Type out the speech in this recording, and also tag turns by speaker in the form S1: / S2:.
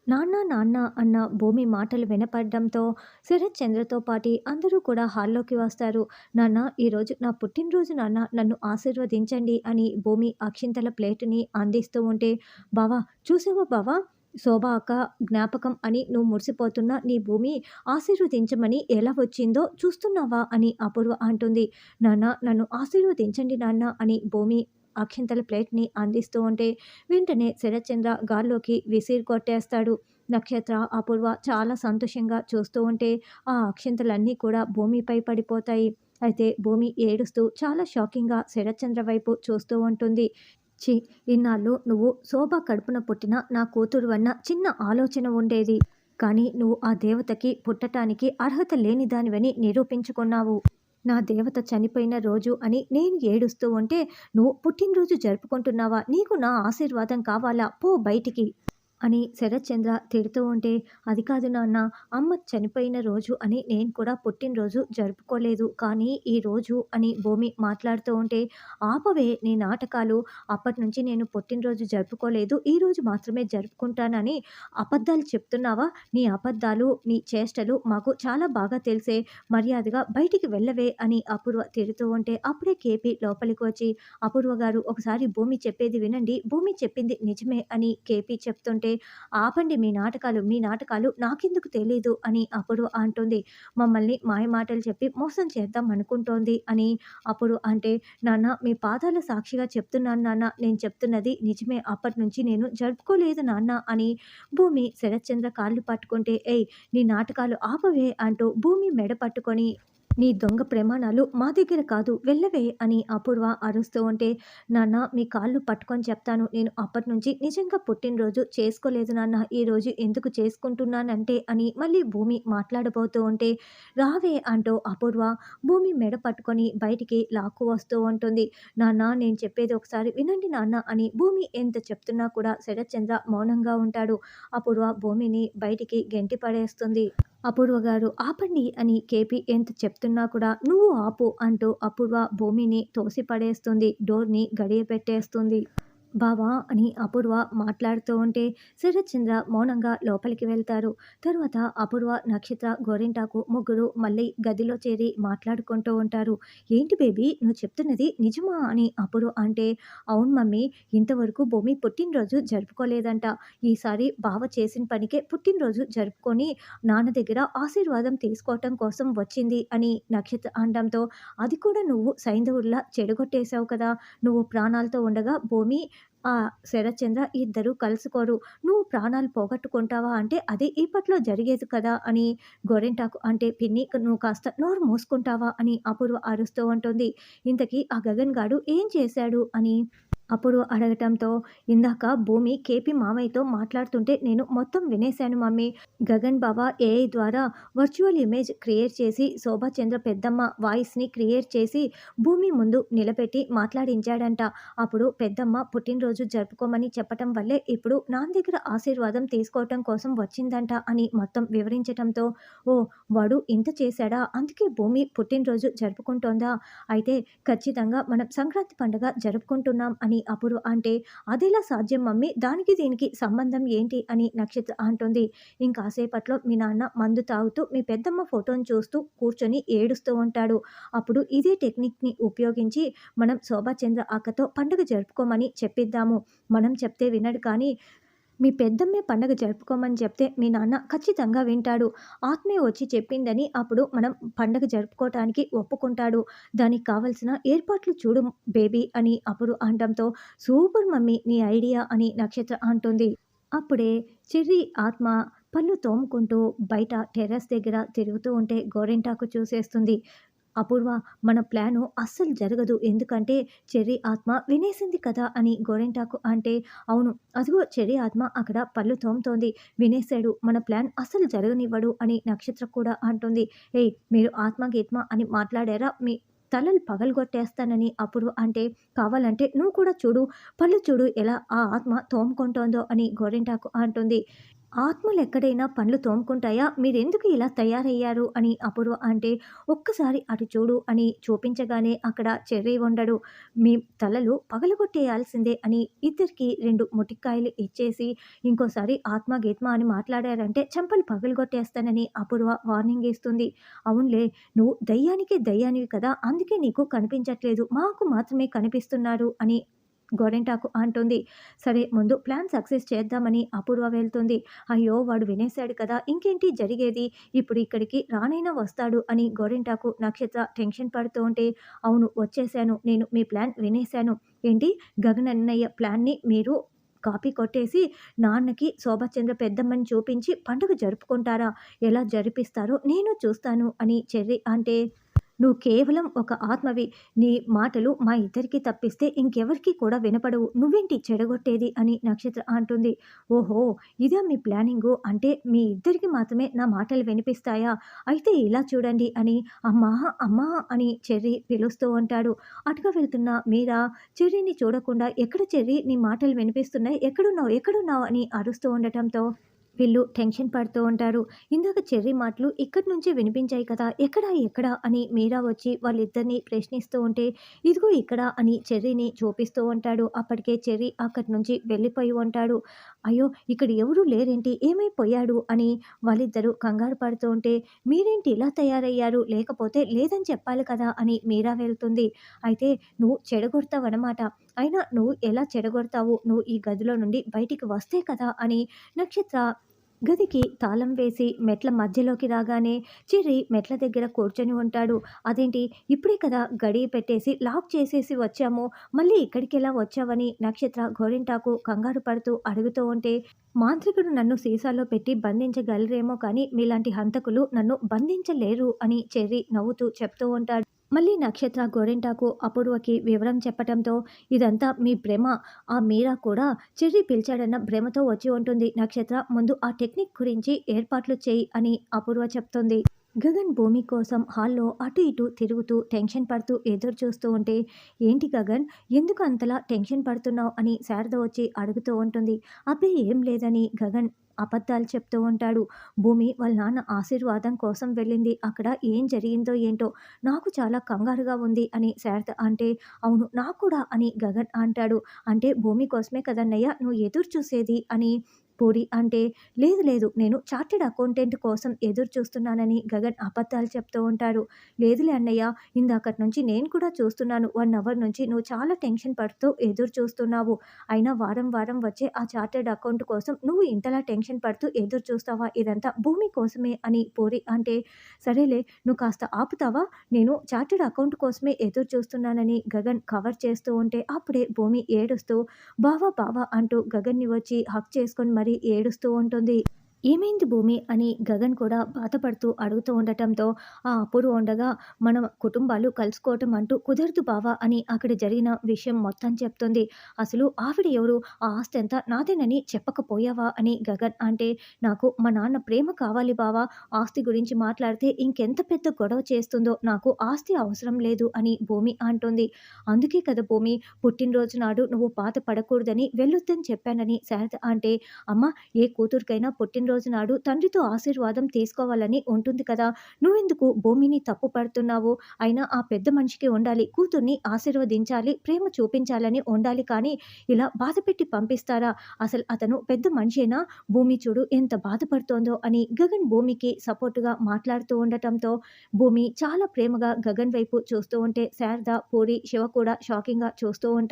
S1: నాన్న నాన్న అన్న భూమి మాటలు వినపడడంతో శరత్ చంద్రతో పాటి అందరూ కూడా హాల్లోకి వస్తారు. నాన్న, ఈరోజు నా పుట్టినరోజు నాన్న, నన్ను ఆశీర్వదించండి అని భూమి అక్షింతల ప్లేటుని అందిస్తూ ఉంటే, బావా, చూసావా బావా, శోభ అక్క జ్ఞాపకం అని నువ్వు మురిసిపోతున్న నీ భూమి ఆశీర్వదించమని ఎలా వచ్చిందో చూస్తున్నావా అని అపూర్వ అంటుంది. నాన్న, నన్ను ఆశీర్వదించండి నాన్న అని భూమి అక్షింతల ప్లేట్ని అందిస్తూ ఉంటే వెంటనే శరత్చంద్ర గాల్లోకి విసిరి కొట్టేస్తాడు. నక్షత్ర, అపూర్వ చాలా సంతోషంగా చూస్తూ ఉంటే ఆ అక్షింతలన్నీ కూడా భూమిపై పడిపోతాయి. అయితే భూమి ఏడుస్తూ చాలా షాకింగ్గా శరత్చంద్ర వైపు చూస్తూ ఉంటుంది. ఛీ, ఇన్నాళ్ళు నువ్వు శోభ కడుపున పుట్టిన నా కూతురు అన్న చిన్న ఆలోచన ఉండేది. కానీ నువ్వు ఆ దేవతకి పుట్టటానికి అర్హత లేని దానివని నిరూపించుకున్నావు. నా దేవత చనిపోయిన రోజు అని నేను ఏడుస్తూ ఉంటే నువ్వు పుట్టినరోజు జరుపుకుంటున్నావా? నీకు నా ఆశీర్వాదం కావాలా? పో బయటికి అని శరత్చంద్ర తిడుతూ ఉంటే, అది కాదు నాన్న, అమ్మ చనిపోయిన రోజు అని నేను కూడా పుట్టినరోజు జరుపుకోలేదు. కానీ ఈ రోజు అని భూమి మాట్లాడుతూ ఉంటే, ఆపవే నీ నాటకాలు. అప్పటి నుంచి నేను పుట్టినరోజు జరుపుకోలేదు, ఈరోజు మాత్రమే జరుపుకుంటానని అబద్ధాలు చెప్తున్నావా? నీ అబద్ధాలు, నీ చేష్టలు మాకు చాలా బాగా తెలిసే. మర్యాదగా బయటికి వెళ్ళవే అని అపూర్వ తిడుతూ ఉంటే, అప్పుడే కేపీ లోపలికి వచ్చి, అపూర్వ గారు, ఒకసారి భూమి చెప్పేది వినండి, భూమి చెప్పింది నిజమే అని కేపీ చెప్తుంటే, ఆపండి మీ నాటకాలు నాకెందుకు తెలీదు అని అపూర్వ అంటుంది. మమ్మల్ని మాయమాటలు చెప్పి మోసం చేద్దాం అనుకుంటోంది అని అపూర్వ అంటే, నాన్న, మీ పాదాల సాక్షిగా చెప్తున్నాను నాన్న, నేను చెప్తున్నది నిజమే, అప్పటి నుంచి నేను జరుపుకోలేదు నాన్న అని భూమి శరత్చంద్ర కాళ్ళు పట్టుకుంటే, ఏయ్, నీ నాటకాలు ఆపవే అంటూ భూమి మెడ పట్టుకొని, నీ దొంగ ప్రమాణాలు మా దగ్గర కాదు, వెళ్ళవే అని అపూర్వ అరుస్తూ ఉంటే, నాన్న, మీ కాళ్ళు పట్టుకొని చెప్తాను, నేను అప్పటి నుంచి నిజంగా పుట్టినరోజు చేసుకోలేదు నాన్న, ఈరోజు ఎందుకు చేసుకుంటున్నానంటే అని మళ్ళీ భూమి మాట్లాడబోతూ ఉంటే, రావే అంటూ అపూర్వ భూమి మెడ పట్టుకొని బయటికి లాక్కు వస్తూ ఉంటుంది. నాన్న, నేను చెప్పేది ఒకసారి వినండి నాన్న అని భూమి ఎంత చెప్తున్నా కూడా శరత్చంద్ర మౌనంగా ఉంటాడు. అపూర్వ భూమిని బయటికి గెంటి పడేస్తుంది. అపూర్వ గారు, ఆపండి అని కేపీ ఎంత చెప్తున్నా కూడా, నువ్వు ఆపు అంటూ అపూర్వ భూమిని తోసిపడేస్తుంది. డోర్ని గడియ పెట్టేస్తుంది. బావా అని అపూర్వ మాట్లాడుతూ ఉంటే శరత్చంద్ర మౌనంగా లోపలికి వెళ్తారు. తరువాత అపూర్వ, నక్షత్ర, గోరింటాకు ముగ్గురు మళ్ళీ గదిలో చేరి మాట్లాడుకుంటూ ఉంటారు. ఏంటి బేబీ, నువ్వు చెప్తున్నది నిజమా అని అపూర్వ అంటే, అవును మమ్మీ, ఇంతవరకు భూమి పుట్టినరోజు జరుపుకోలేదంట. ఈసారి బావ చేసిన పనికే పుట్టినరోజు జరుపుకొని నాన్న దగ్గర ఆశీర్వాదం తీసుకోవటం కోసం వచ్చింది అని నక్షత్ర అనడంతో, అది కూడా నువ్వు సైంధవుడిలా చెడగొట్టేశావు కదా. నువ్వు ప్రాణాలతో ఉండగా భూమి, ఆ శరత్చంద్ర ఇద్దరూ కలుసుకోరు. నువ్వు ప్రాణాలు పోగొట్టుకుంటావా అంటే అది ఇప్పట్లో జరిగేది కదా అని గోరింటాకు అంటే, పిన్ని, నువ్వు కాస్త నోరు మూసుకుంటావా అని అపూర్వ అరుస్తూ ఉంటుంది. ఇంతకీ ఆ గగన్ గాడు ఏం చేశాడు అని అపూర్వ అడగటంతో, ఇందాక భూమి కేపీ మామయ్యతో మాట్లాడుతుంటే నేను మొత్తం వినేశాను మమ్మీ. గగన్ బావ ఏఐ ద్వారా వర్చువల్ ఇమేజ్ క్రియేట్ చేసి శోభాచంద్ర పెద్దమ్మ వాయిస్ని క్రియేట్ చేసి భూమి ముందు నిలబెట్టి మాట్లాడించాడంట. అప్పుడు పెద్దమ్మ పుట్టినరోజు జరుపుకోమని చెప్పటం వల్లే ఇప్పుడు నాన్న దగ్గర ఆశీర్వాదం తీసుకోవటం కోసం వచ్చిందంట అని మొత్తం వివరించటంతో, ఓ, వాడు ఇంత చేశాడా, అందుకే భూమి పుట్టినరోజు జరుపుకుంటోందా, అయితే ఖచ్చితంగా మనం సంక్రాంతి పండుగ జరుపుకుంటున్నాం అని అపూర్వ అంటే, అదెలా సాధ్యం మమ్మీ, దానికి దీనికి సంబంధం ఏంటి అని నక్షత్ర అంటుంది. ఇంకాసేపట్లో మీ నాన్న మందు తాగుతూ మీ పెద్దమ్మ ఫోటోని చూస్తూ కూర్చొని ఏడుస్తూ ఉంటాడు. అప్పుడు ఇదే టెక్నిక్ని ఉపయోగించి మనం శోభాచంద్ర అక్కతో పండుగ జరుపుకోమని చెప్పిద్దాము. మనం చెప్తే వినడు, కానీ మీ పెద్దమ్మే పండగ జరుపుకోమని చెప్తే మీ నాన్న ఖచ్చితంగా వింటాడు. ఆత్మే వచ్చి చెప్పిందని అప్పుడు మనం పండగ జరుపుకోవటానికి ఒప్పుకుంటాడు. దానికి కావలసిన ఏర్పాట్లు చూడు బేబీ అని అప్పుడు అనడంతో, సూపర్ మమ్మీ నీ ఐడియా అని నక్షత్ర అంటుంది. అప్పుడే చెర్రీ ఆత్మ పళ్ళు తోముకుంటూ బయట టెర్రస్ దగ్గర తిరుగుతూ ఉంటే గోరింటాకు చూసేస్తుంది. అపూర్వ, మన ప్లాను అస్సలు జరగదు, ఎందుకంటే చెర్రీ ఆత్మ వినేసింది కదా అని గోరింటాకు అంటే, అవును, అదిగో చెర్రీ ఆత్మ అక్కడ పళ్ళు తోముతోంది, వినేశాడు, మన ప్లాన్ అస్సలు జరగనివ్వడు అని నక్షత్ర కూడా అంటుంది. ఏయ్, మీరు ఆత్మ గీత్మ అని మాట్లాడారా, మీ తలలు పగలగొట్టేస్తానని అప్పుడు అంటే, కావాలంటే నువ్వు కూడా చూడు, పళ్ళు చూడు ఎలా ఆ ఆత్మ తోముకుంటోందో అని గోరింటాకు అంటుంది. ఆత్మలెక్కడైనా పండ్లు తోముకుంటాయా? మీరెందుకు ఇలా తయారయ్యారు? అని అపూర్వ అంటే, ఒక్కసారి అటు చూడు అని చూపించగానే అక్కడ చెర్రీ ఉండడు. మీ తలలు పగలగొట్టేయాల్సిందే అని ఇద్దరికీ 2 మొటిక్కాయలు ఇచ్చేసి, ఇంకోసారి ఆత్మ, గీత్మ అని మాట్లాడారంటే చెంపలు పగలగొట్టేస్తానని అపూర్వ వార్నింగ్ ఇస్తుంది. అవునులే, నువ్వు దయ్యానికే దయ్యానివి కదా! అందుకే నీకు కనిపించట్లేదు. మాకు మాత్రమే కనిపిస్తున్నారు అని గోరింటాకు అంటుంది. సరే, ముందు ప్లాన్ సక్సెస్ చేద్దామని అపూర్వ వెళ్తుంది. అయ్యో! వాడు వినేశాడు కదా! ఇంకేంటి జరిగేది? ఇప్పుడు ఇక్కడికి రానైనా వస్తాడు అని గోరింటాకు, నక్షత్ర టెన్షన్ పడుతూ ఉంటే, అవును వచ్చేశాను. నేను మీ ప్లాన్ వినేశాను. ఏంటి? గగన్ అన్నయ్య ప్లాన్‌ని మీరు కాపీ కొట్టేసి నాన్నకి శోభాచంద్ర పెద్దమ్మని చూపించి పండుగ జరుపుకుంటారా? ఎలా జరిపిస్తారో నేను చూస్తాను అని చెర్రి అంటే, నువ్వు కేవలం ఒక ఆత్మవి. నీ మాటలు మా ఇద్దరికీ తప్పిస్తే ఇంకెవరికీ కూడా వినపడవు. నువ్వేంటి చెడగొట్టేది అని నక్షత్ర అంటుంది. ఓహో! ఇదా మీ ప్లానింగు? అంటే మీ ఇద్దరికి మాత్రమే నా మాటలు వినిపిస్తాయా? అయితే ఇలా చూడండి అని అమ్మా! అమ్మా! అని చెర్రీ పిలుస్తూ ఉంటాడు. అటుగా వెళ్తున్న మీరా చెర్రీని చూడకుండా, ఎక్కడ చెర్రీ నీ మాటలు వినిపిస్తున్నాయి. ఎక్కడున్నావు? ఎక్కడున్నావు? అని అరుస్తూ ఉండటంతో వీళ్ళు టెన్షన్ పడుతూ ఉంటారు. ఇందాక చెర్రీ మాటలు ఇక్కడి నుంచే వినిపించాయి కదా! ఎక్కడ? ఎక్కడ? అని మీరా వచ్చి వాళ్ళిద్దరిని ప్రశ్నిస్తూ ఉంటే, ఇదిగో ఇక్కడ అని చెర్రీని చూపిస్తూ ఉంటాడు. అప్పటికే చెర్రీ అక్కడి నుంచి వెళ్ళిపోయి ఉంటాడు. అయ్యో! ఇక్కడ ఎవరు లేరేంటి? ఏమైపోయాడు? అని వాళ్ళిద్దరూ కంగారు పడుతూ ఉంటే, మీరేంటి ఇలా తయారయ్యారు? లేకపోతే లేదని చెప్పాలి కదా! అని మీరా వెళ్తుంది. అయితే నువ్వు చెడగొడతావనమాట. అయినా నువ్వు ఎలా చెడగొడతావు? నువ్వు ఈ గదిలో నుండి బయటికి వస్తే కదా! అని నక్షత్ర గదికి తాళం వేసి మెట్ల మధ్యలోకి రాగానే చెర్రీ మెట్ల దగ్గర కూర్చొని ఉంటాడు. అదేంటి, ఇప్పుడే కదా గడియ పెట్టేసి లాక్ చేసేసి వచ్చాము. మళ్ళీ ఇక్కడికెలా వచ్చావని నక్షత్ర గోరింటాకు కంగారు పడుతూ అడుగుతూ ఉంటే, మాంత్రికుడు నన్ను సీసాలో పెట్టి బంధించగలరేమో కానీ మీలాంటి హంతకులు నన్ను బంధించలేరు అని చెర్రీ నవ్వుతూ చెప్తూ ఉంటాడు. మళ్ళీ నక్షత్ర గోరింటాకు అపూర్వకి వివరం చెప్పటంతో, ఇదంతా మీ భ్రమ. ఆ మీరా కూడా చెర్రీ పిలిచాడన్న భ్రమతో వచ్చి ఉంటుంది. నక్షత్ర, ముందు ఆ టెక్నిక్ గురించి ఏర్పాట్లు చెయ్యి అని అపూర్వ చెప్తుంది. గగన్ భూమి కోసం హాల్లో అటు ఇటు తిరుగుతూ టెన్షన్ పడుతూ ఎదురు చూస్తూ ఉంటే, ఏంటి గగన్, ఎందుకు అంతలా టెన్షన్ పడుతున్నావు అని శారద వచ్చి అడుగుతూ ఉంటుంది. అబ్బే ఏం లేదని గగన్ అబద్ధాలు చెప్తూ ఉంటాడు. భూమి వాళ్ళ నాన్న ఆశీర్వాదం కోసం వెళ్ళింది. అక్కడ ఏం జరిగిందో ఏంటో నాకు చాలా కంగారుగా ఉంది అని శారద అంటే, అవును నాకు కూడా అని గగన్ అంటాడు. అంటే భూమి కోసమే కదన్నయ్య నువ్వు ఎదురు చూసేది అని పూరి అంటే, లేదు లేదు, నేను చార్టెడ్ అకౌంటెంట్ కోసం ఎదురు చూస్తున్నానని గగన్ అబద్ధాలు చెప్తూ ఉంటారు. లేదులే అన్నయ్య, ఇందాకటి నుంచి నేను కూడా చూస్తున్నాను. 1 అవర్ నుంచి నువ్వు చాలా టెన్షన్ పడుతూ ఎదురు చూస్తున్నావు. అయినా వారం వారం వచ్చే ఆ చార్టెడ్ అకౌంట్ కోసం నువ్వు ఇంతలా టెన్షన్ పడుతూ ఎదురు చూస్తావా? ఇదంతా భూమి కోసమే అని పూరి అంటే, సరేలే, నువ్వు కాస్త ఆపుతావా? నేను చార్టెడ్ అకౌంట్ కోసమే ఎదురు చూస్తున్నానని గగన్ కవర్ చేస్తూ ఉంటే, అప్పుడే భూమి ఏడుస్తూ బావా బావా అంటూ గగన్ని వచ్చి హగ్ చేసుకొని మరీ ఏడుస్తూ ఉంటుంది. ఏమైంది భూమి అని గగన్ కూడా బాధపడుతూ అడుగుతూ ఉండటంతో, ఆ అపూర్వ ఉండగా మన కుటుంబాలు కలుసుకోవటం అంటూ కుదరదు బావా అని అక్కడ జరిగిన విషయం మొత్తం చెప్తుంది. అసలు ఆవిడ ఎవరు? ఆ ఆస్తి అంతా నాదేనని చెప్పకపోయావా అని గగన్ అంటే, నాకు మా నాన్న ప్రేమ కావాలి బావా. ఆస్తి గురించి మాట్లాడితే ఇంకెంత పెద్ద గొడవ చేస్తుందో, నాకు ఆస్తి అవసరం లేదు అని భూమి అంటుంది. అందుకే కదా భూమి, పుట్టినరోజు నాడు నువ్వు బాధపడకూడదని వెళ్ళొద్దని చెప్పానని శారద అంటే, అమ్మ, ఏ కూతురికైనా పుట్టినరోజు నాడు తండ్రితో ఆశీర్వాదం తీసుకోవాలని ఉంటుంది కదా! నువ్వెందుకు భూమిని తప్పు పడుతున్నావు? అయినా ఆ పెద్ద మనిషికి ఉండాలి. కూతుర్ని ఆశీర్వదించాలి, ప్రేమ చూపించాలని ఉండాలి కానీ ఇలా బాధపెట్టి పంపిస్తారా? అసలు అతను పెద్ద మనిషేనా? భూమి చూడు ఎంత బాధపడుతోందో అని గగన్ భూమికి సపోర్ట్‌గా మాట్లాడుతూ ఉండటంతో, భూమి చాలా ప్రేమగా గగన్ వైపు చూస్తూ ఉంటే శారద, పూరి, శివ కూడా షాకింగ్‌గా చూస్తూ ఉంటారు.